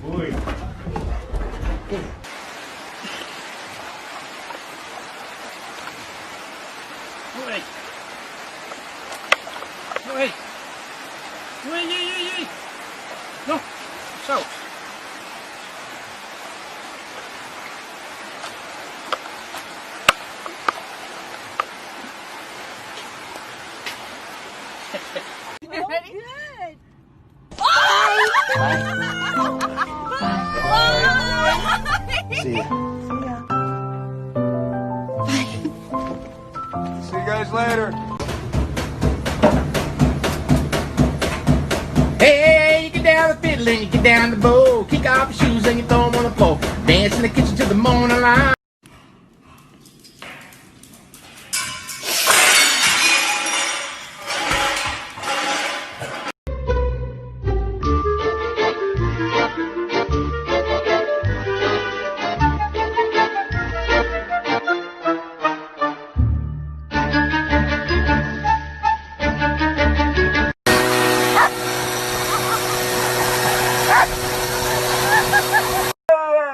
Ui. Ui. Ui. Ui. No. Zo. Ready? Good. See ya. See you guys later. Hey, you get down the fiddle and you get down the bow. Kick off your shoes and you throw them on the floor. Dance in the kitchen till the morning light.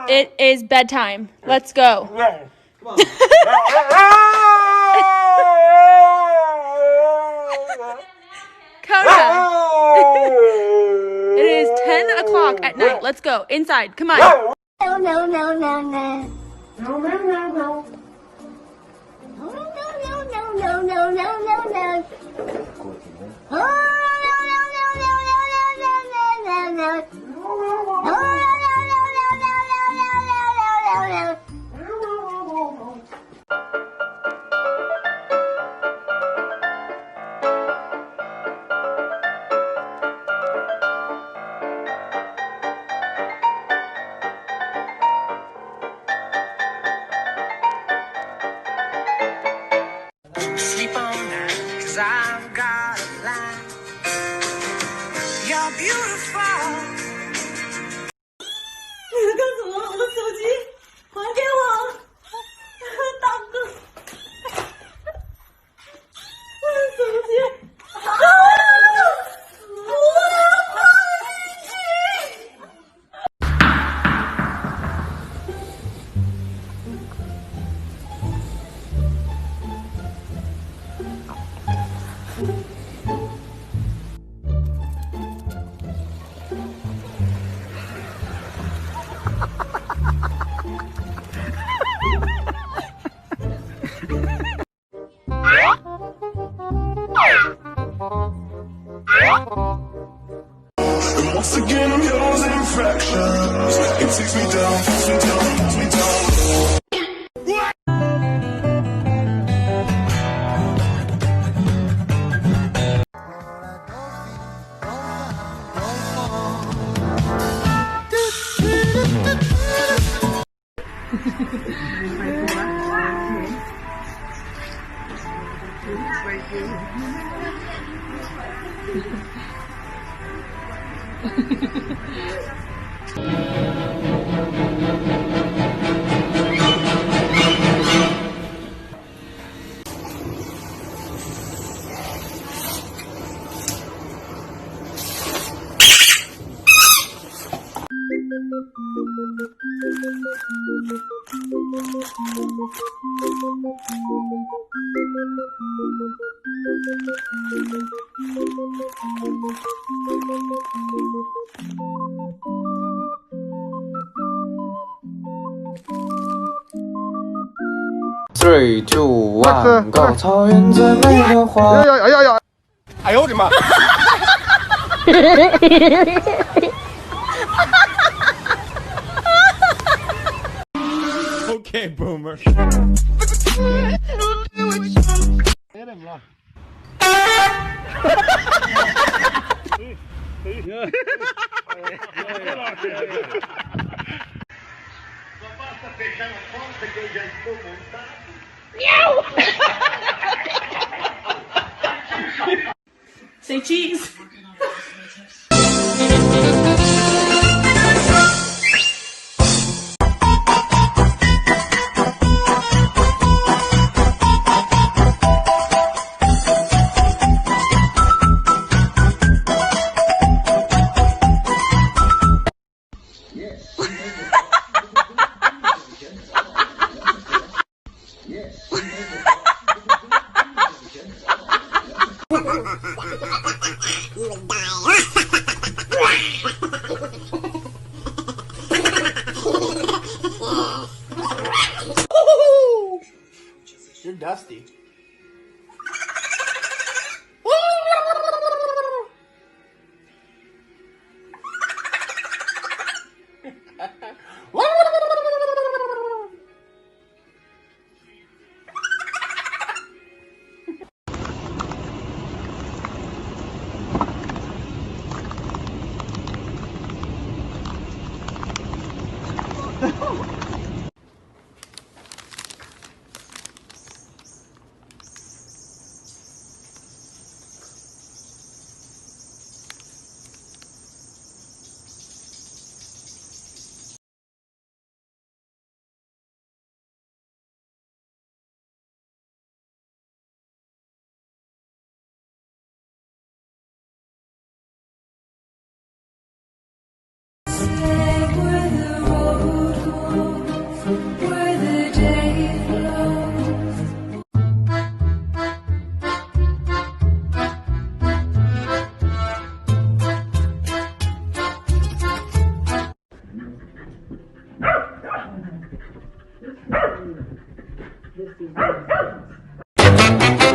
It is bedtime. Let's go. Come on. Coda. It is 10 o'clock at night. Let's go. Inside. Come on. No. No, no, no, no. No, no, no, no. No, no, no, no, no, no, no, no. Oh, no, no, no, no, no, no, no, no, no. Oh, Sleep on now, 'cause I've got a plan. You're beautiful. 你在干什么？我的手机还给我，大哥！我的手机，我的手机！ And once again I'm yours in fractions. It takes me down, pulls me down, pulls me down. Three, two, one, go！ 草原最美的花。呀！哎呦我的妈！Okay, boomer. Hit him, look. Say cheese. Yeah. You're dusty.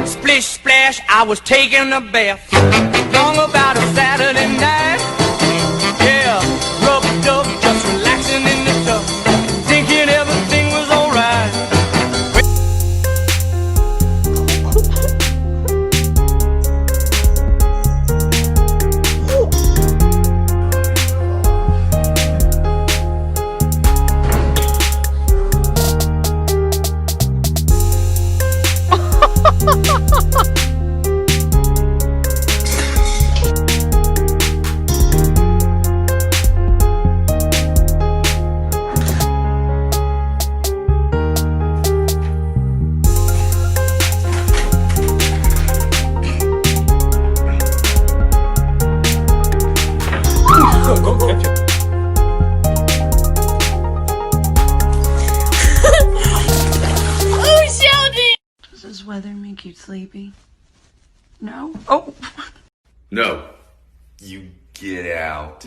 Splish splash, I was taking a bath. Long about a Saturday night. Yeah, rub a dub, just relaxing in the tub, thinking everything was alright. Oh, Sheldon! Does this weather make you sleepy? No? Oh! No. You get out.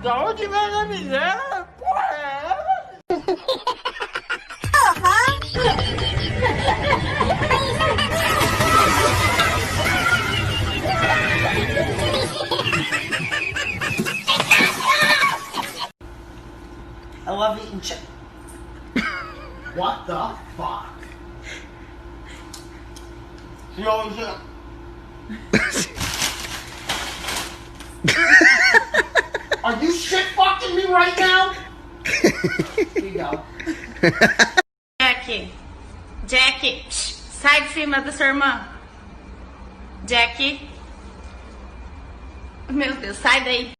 Don't you let me there? I love eating chicken. What the fuck? You always Are you shit fucking me right now? Here you go. Jackie. Jackie. Psh, sai de cima da sua irmã. Jackie. Meu Deus, sai daí.